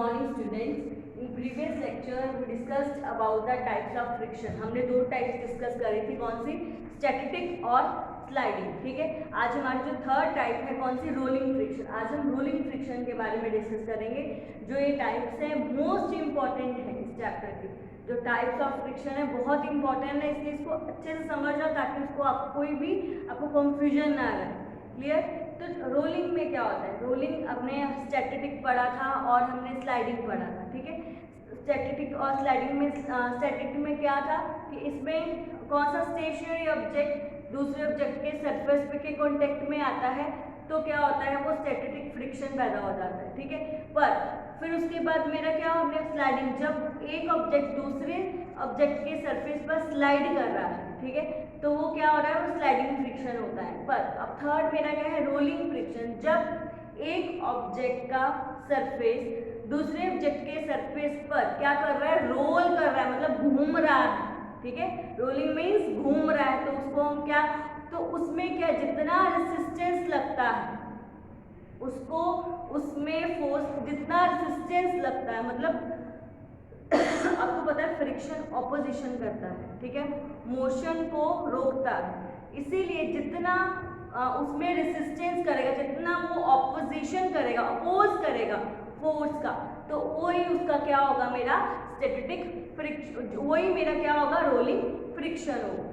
morning students. In previous lecture we discussed about the types of friction. हमने दो types discuss करी थी, कौन सी? स्टैटिक और स्लाइडिंग. ठीक है, आज हमारी जो थर्ड टाइप है कौन सी? Rolling friction. आज हम रोलिंग फ्रिक्शन के बारे में डिस्कस करेंगे. जो ये टाइप्स हैं मोस्ट इंपॉर्टेंट है इस चैप्टर की. जो टाइप्स ऑफ फ्रिक्शन है बहुत इंपॉर्टेंट है, इसलिए इसको अच्छे से समझ जाओ ताकि उसको आप कोई भी आपको कंफ्यूजन ना रहे. क्लियर? तो रोलिंग में क्या होता है? रोलिंग अपने स्टैटिक पढ़ा था और हमने स्लाइडिंग पढ़ा था. ठीक है, स्टैटिक और स्लाइडिंग में स्टैटिक में क्या था कि इसमें कौन सा स्टेशनरी ऑब्जेक्ट दूसरे ऑब्जेक्ट के सरफेस पे के कांटेक्ट में आता है तो क्या होता है, वो स्टैटिक फ्रिक्शन पैदा हो जाता है. ठीक है, पर फिर उसके बाद मेरा क्या हमने स्लाइडिंग, जब एक ऑब्जेक्ट दूसरे ऑब्जेक्ट के सरफेस पर स्लाइड कर रहा है, ठीक है, तो वो क्या हो रहा है, वो स्लाइडिंग फ्रिक्शन होता है. पर अब थर्ड मेरा क्या है, रोलिंग फ्रिक्शन. जब एक ऑब्जेक्ट का सरफेस दूसरे ऑब्जेक्ट के सरफेस पर क्या कर रहा है, रोल कर रहा है, मतलब घूम रहा है. ठीक है, रोलिंग मीन्स घूम रहा है, तो उसको हम क्या, तो उसमें क्या, जितना रेसिस्टेंस लगता है उसको, उसमें फोर्स जितना रेसिस्टेंस लगता है, मतलब आपको पता है फ्रिक्शन ऑपोजिशन करता है. ठीक है, मोशन को रोकता है, इसीलिए जितना उसमें रेसिस्टेंस करेगा, जितना वो ऑपोजिशन करेगा, अपोज करेगा फोर्स का, तो वही उसका क्या होगा, मेरा स्टैटिक फ्रिक्शन, वही मेरा क्या होगा, रोलिंग फ्रिक्शन होगा.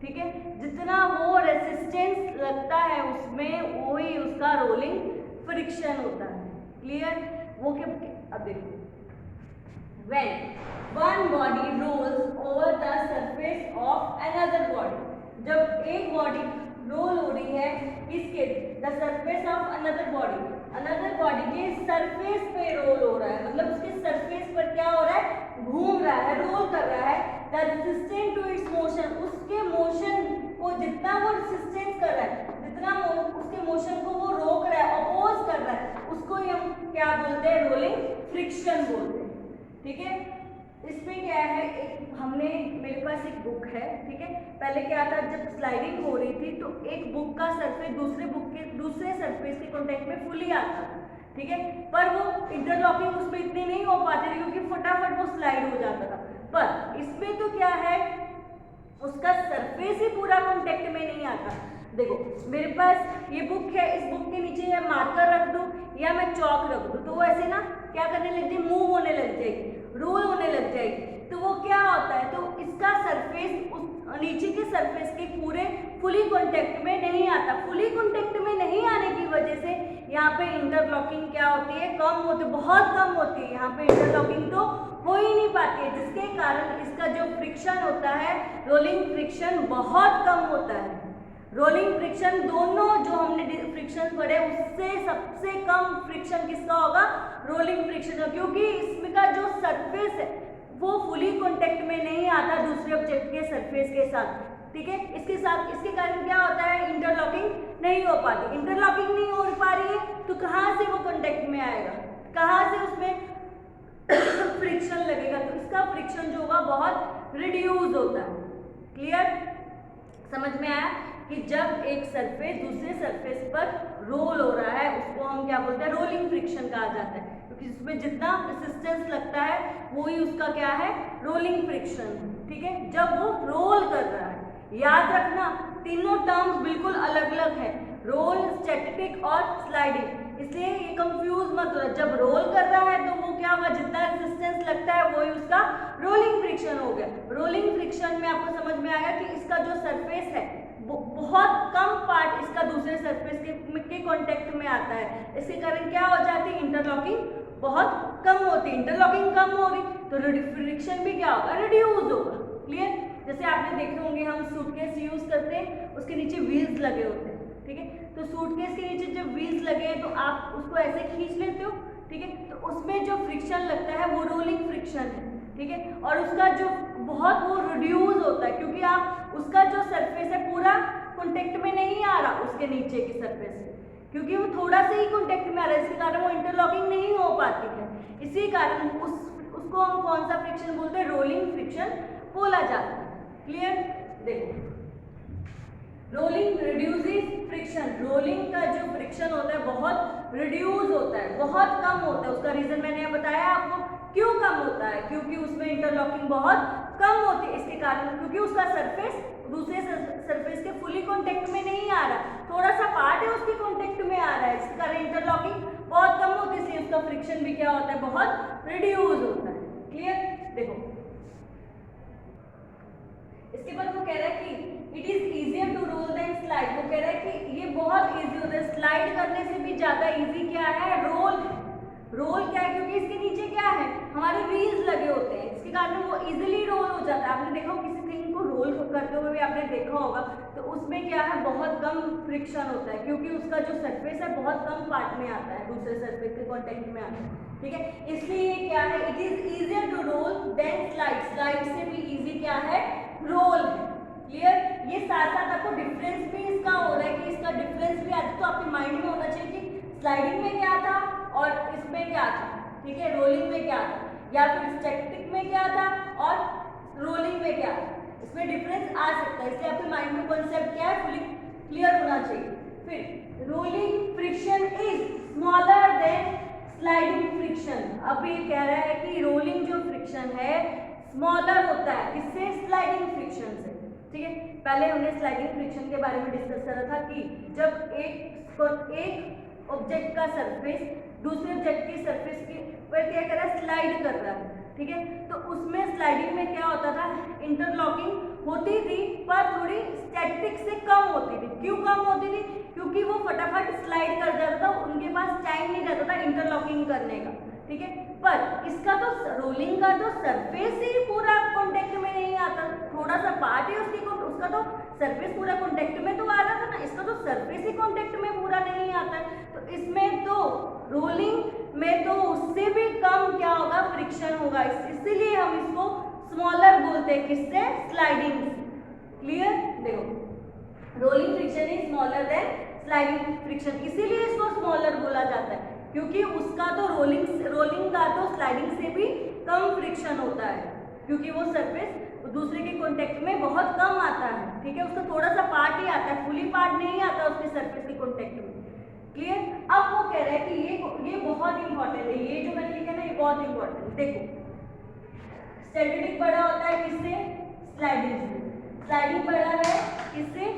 ठीक है, जितना वो रेसिस्टेंस लगता है उसमें वही उसका रोलिंग फ्रिक्शन होता है. क्लियर? वो क्या, अब देखो, when one body rolls over the surface of another body, जब एक बॉडी रोल हो रही है किसके, the surface of another body, another body के सरफेस पे रोल हो रहा है, मतलब उसके सरफेस पर क्या हो रहा है, घूम रहा है, रोल कर रहा है. The resistance to its motion, उसके मोशन को जितना वो रेजिस्टेंस कर रहा है, जितना उसके मोशन को वो रोक रहा है, अपोज कर रहा है, उसको हम क्या बोलते हैं, रोलिंग फ्रिक्शन बोलते हैं. ठीक है, इसमें क्या है, एक हमने, मेरे पास एक बुक है. ठीक है, पहले क्या था, जब स्लाइडिंग हो रही थी तो एक बुक का सरफेस दूसरे बुक के दूसरे सरफेस के कांटेक्ट में फुली आता था. ठीक है, पर वो इंटरलॉकिंग उसमें इतनी नहीं हो पाती थी क्योंकि फटाफट वो स्लाइड हो जाता था. पर इसमें तो क्या है, उसका सरफेस ही पूरा कांटेक्ट में नहीं आता. देखो मेरे पास ये बुक है, इस बुक के नीचे या मार्कर रख दूं या मैं चौक रख दूं तो वो ऐसे ना क्या करने लगती, मूव होने लग जाएगी, रोल होने लग जाएगी. तो वो क्या होता है, तो इसका सरफेस उस नीचे के सरफेस के पूरे फुली कांटेक्ट में नहीं आता. फुली कांटेक्ट में नहीं आने की वजह से यहाँ पे इंटरलॉकिंग क्या होती है, कम होती है, बहुत कम होती है. यहाँ पे इंटरलॉकिंग तो हो ही नहीं पाती है, जिसके कारण इसका जो फ्रिक्शन होता है, रोलिंग फ्रिक्शन बहुत कम होता है. रोलिंग फ्रिक्शन दोनों जो हमने फ्रिक्शन पढ़े उससे सबसे कम फ्रिक्शन किसका होगा, रोलिंग फ्रिक्शन, क्योंकि इसमें का जो सरफेस है वो फुली कांटेक्ट में नहीं आता दूसरे ऑब्जेक्ट के सरफेस के साथ. ठीक है, इसके साथ, इसके कारण क्या होता है, इंटरलॉकिंग नहीं हो पाती. इंटरलॉकिंग नहीं हो पा रही है तो कहाँ से वो कांटेक्ट में आएगा, कहाँ से उसमें फ्रिक्शन लगेगा, तो इसका फ्रिक्शन जो होगा बहुत रिड्यूस होता है. क्लियर? समझ में आया कि जब एक सरफेस दूसरे सरफेस पर रोल हो रहा है उसको हम क्या बोलते हैं, रोलिंग फ्रिक्शन कहा जाता है, क्योंकि उसमें जितना रेजिस्टेंस लगता है वही उसका क्या है, रोलिंग फ्रिक्शन. ठीक है, जब वो रोल कर रहा है, याद रखना तीनों टर्म्स बिल्कुल अलग अलग है, रोल, स्टैटिक और स्लाइडिंग, इसलिए ये कंफ्यूज मत हो. जब रोल कर रहा है तो वो क्या होगा, जितना रेजिस्टेंस लगता है वही उसका रोलिंग फ्रिक्शन हो गया. रोलिंग फ्रिक्शन में आपको समझ में आएगा कि इसका जो सरफेस है बहुत कम पार्ट इसका दूसरे सरफेस के कांटेक्ट में आता है. इसके कारण क्या हो जाती है, इंटरलॉकिंग बहुत कम होती है. इंटरलॉकिंग कम हो रही तो फ्रिक्शन भी क्या होगा, रिड्यूस होगा. क्लियर? जैसे आपने देखे होंगे हम सूटकेस यूज करते हैं, उसके नीचे व्हील्स लगे होते हैं. ठीक है, तो सूटकेस के नीचे जब व्हील्स लगे हैं तो आप उसको ऐसे खींच लेते हो. ठीक है, तो उसमें जो फ्रिक्शन लगता है वो रोलिंग फ्रिक्शन है. ठीक है, और उसका जो बहुत वो रिड्यूस होता है क्योंकि आप उसका जो सरफेस है पूरा कांटेक्ट में नहीं आ रहा उसके नीचे की सरफेस से, क्योंकि वो थोड़ा सा ही कांटेक्ट में आ रहा है, इसके कारण वो इंटरलॉकिंग नहीं हो पाती है. इसी कारण उसको हम कौन सा फ्रिक्शन बोलते हैं, रोलिंग फ्रिक्शन बोला जाता है. क्लियर? देखो रोलिंग रिड्यूसेस फ्रिक्शन, रोलिंग का जो फ्रिक्शन होता है बहुत रिड्यूस होता है, बहुत कम होता है। उसका रीजन मैंने बताया आपको, क्यों कम होता है, क्योंकि उसमें इंटरलॉकिंग बहुत कम होती है। इसके कारण क्योंकि उसका सरफेस दूसरे सरफेस के फुली कांटेक्ट में नहीं आ रहा, थोड़ा सा पार्ट है उसके कांटेक्ट में आ रहा है, इसके कारण इंटरलॉकिंग बहुत कम होती है, इसलिए उसका फ्रिक्शन भी क्या होता है, बहुत रिड्यूस होता है। क्लियर? देखो इसके बाद वो कह रहा है कि it is easier to roll than slide. वो कह रहा है कि ये बहुत इजी होता है, स्लाइड करने से भी ज्यादा इजी क्या है, रोल। रोल क्या है, क्योंकि इसके नीचे क्या है, हमारे व्हील्स लगे होते हैं, इसके कारण वो इजीली रोल हो जाता है। आपने देखा किसी थिंग को रोल करते हुए भी आपने देखा होगा, तो उसमें क्या है, बहुत कम फ्रिक्शन होता है, क्योंकि उसका जो सरफेस है बहुत कम पार्ट में आता है, दूसरे सरफेस के कांटेक्ट में आता है। ठीक है, इसलिए क्या है, it is easier to roll than slide. Slide से भी इजी क्या है, रोल है। क्लियर? ये साथ साथ आपको डिफरेंस भी इसका हो रहा है कि इसका डिफरेंस भी आज तो आपके माइंड में होना चाहिए कि स्लाइडिंग में क्या था और इसमें क्या था। ठीक है, रोलिंग में क्या था, या फिर स्टैटिक में क्या था और रोलिंग में क्या था, इसमें डिफरेंस आ सकता है, इसलिए आपके माइंड में कॉन्सेप्ट क्या है, फुली क्लियर होना चाहिए। फिर rolling friction is smaller than sliding friction. अब ये कह रहा है कि रोलिंग जो फ्रिक्शन है स्मॉलर होता है, किससे, स्लाइडिंग फ्रिक्शन से। ठीक है, पहले हमने स्लाइडिंग फ्रिक्शन के बारे में डिस्कस करा था कि जब एक ऑब्जेक्ट का सरफेस दूसरे ऑब्जेक्ट की सरफेस के पर क्या कर रहा है, स्लाइड कर रहा है। ठीक है, तो उसमें स्लाइडिंग में क्या होता था, इंटरलॉकिंग होती थी पर थोड़ी स्टैटिक से कम होती थी। क्यों कम होती थी, क्योंकि वो फटाफट स्लाइड कर जाता था, उनके पास टाइम नहीं रहता था इंटरलॉकिंग करने का। ठीक है, पर इसका तो रोलिंग का तो सरफेस ही पूरा कांटेक्ट में नहीं आता, थोड़ा सा पार्ट है उसका तो सरफेस पूरा कांटेक्ट में तो आ रहा था ना, इसका तो सरफेस ही कांटेक्ट में पूरा नहीं आता है। तो इसमें तो रोलिंग में तो उससे भी कम क्या होगा, फ्रिक्शन होगा, इसीलिए हम इसको स्मॉलर बोलते हैं, किससे, स्लाइडिंग से। क्लियर? देखो rolling friction is smaller than sliding friction, इसीलिए इसको स्मॉलर बोला जाता है, क्योंकि उसका तो रोलिंग का तो स्लाइडिंग से भी कम फ्रिक्शन होता है, क्योंकि वो सरफेस दूसरे के कांटेक्ट में बहुत कम आता है। ठीक है, उसका थोड़ा सा पार्ट ही आता है, फुली पार्ट नहीं आता उसके सरफेस के कांटेक्ट में। क्लियर? अब वो कह रहा है कि ये बहुत इंपॉर्टेंट है, ये जो मैंने लिखा ना ये बहुत इंपॉर्टेंट है। देखो स्टैटिक बड़ा होता है किससे, स्लाइडिंग से, स्लाइडिंग बड़ा है किससे,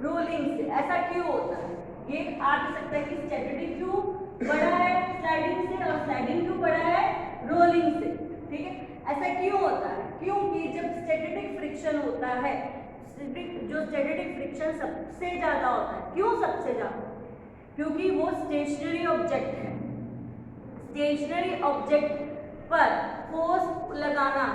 रोलिंग से। ऐसा क्यों होता है, ये आ सकता है कि स्टैटिक क्यों बड़ा है स्लाइडिंग से और स्लाइडिंग क्यों बड़ा है रोलिंग से। ठीक है, ऐसा क्यों होता है, क्योंकि जब स्टैटिक फ्रिक्शन होता है, जो स्टैटिक फ्रिक्शन सबसे ज्यादा होता है, क्यों सबसे ज्यादा, क्योंकि वो स्टेशनरी ऑब्जेक्ट है। स्टेशनरी ऑब्जेक्ट पर फोर्स लगाना,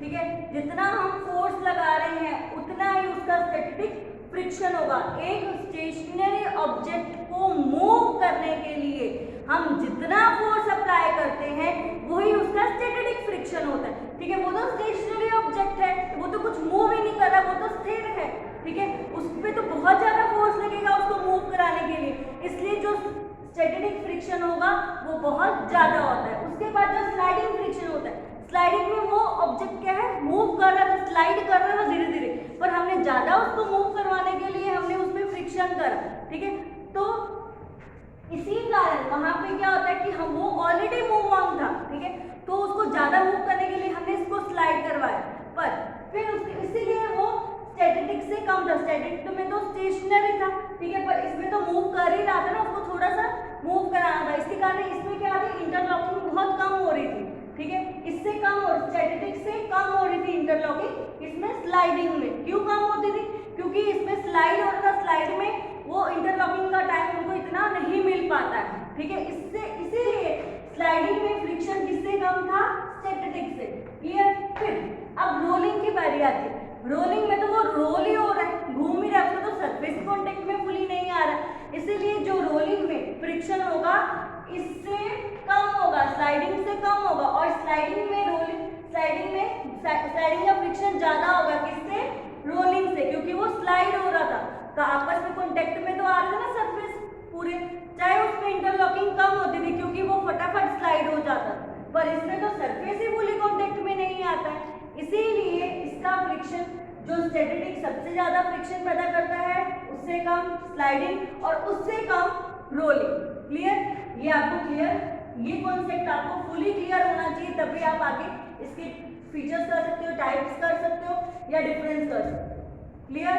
ठीक है, जितना हम फोर्स लगा रहे हैं उतना ही उसका स्टैटिक फ्रिक्शन होगा। एक स्टेशनरी ऑब्जेक्ट को मूव करने के लिए हम जितना फोर्स अप्लाई करते हैं वही उसका स्टैटिक फ्रिक्शन होता है। ठीक है, वो तो स्टेशनरी ऑब्जेक्ट है, वो तो कुछ मूव ही नहीं कर रहा, वो तो स्थिर है। ठीक है, उस पर तो बहुत ज्यादा फोर्स लगेगा उसको मूव कराने के लिए, इसलिए जो स्टैटिक फ्रिक्शन होगा वो बहुत ज्यादा होता है। उसके बाद जो स्लाइडिंग फ्रिक्शन होता है, स्लाइडिंग में वो ऑब्जेक्ट क्या है, मूव कर रहा था, स्लाइड कर रहा था धीरे धीरे, पर हमने ज्यादा उसको मूव करवाने के लिए हमने उसमें फ्रिक्शन करा। ठीक है, तो इसी कारण वहां पे क्या होता है कि हम वो ऑलरेडी मूव ऑन था। ठीक है, तो उसको ज्यादा मूव करने के लिए हमने इसको स्लाइड करवाया, पर फिर इसीलिए वो स्टैटिक से कम था। स्टैटिक में तो स्टेशनरी था, ठीक है, पर इसमें तो मूव कर ही रहा था ना, उसको थोड़ा सा मूव कराना था, इसके कारण इसमें क्या थी, इंटरलॉकिंग बहुत कम हो रही थी। ठीक है, इससे कम और स्टैटिक से कम हो रही थी इंटरलॉकिंग, इसमें स्लाइडिंग में क्यों कम होती थी, क्योंकि इसमें स्लाइड हो रहा था, स्लाइड में वो इंटरलॉकिंग का टाइम उनको इतना नहीं मिल पाता है। ठीक है, इससे इसीलिए स्लाइडिंग में फ्रिक्शन किससे कम था, स्टैटिक से। क्लियर? फिर अब रोलिंग की बारी आती है। रोलिंग में तो वो रोल ही हो रहा है, घूम ही रहा है, तो सरफेस कांटेक्ट में फुली नहीं आ रहा, इसीलिए जो रोलिंग में फ्रिक्शन होगा इससे कम होगा, स्लाइडिंग से कम होगा, और स्लाइडिंग का फ्रिक्शन ज्यादा होगा, किससे, रोलिंग से, क्योंकि वो स्लाइड हो रहा था, तो आपस में कांटेक्ट में तो आ रहा था ना सरफेस पूरे, चाहे उसमें इंटरलॉकिंग कम होती थी क्योंकि वो फटाफट स्लाइड हो जाता था, पर इसमें तो सरफेस ही फुली कांटेक्ट में नहीं आता है, इसीलिए इसका फ्रिक्शन जो स्टैटिक सबसे ज्यादा फ्रिक्शन पैदा करता है कम स्लाइडिंग और उससे कम रोलिंग। क्लियर? ये आपको क्लियर, ये कॉन्सेप्ट आपको फुली क्लियर होना चाहिए, तभी आप आगे इसके फीचर्स कर सकते हो, टाइप्स कर सकते हो या डिफरेंस कर सकते हो। क्लियर?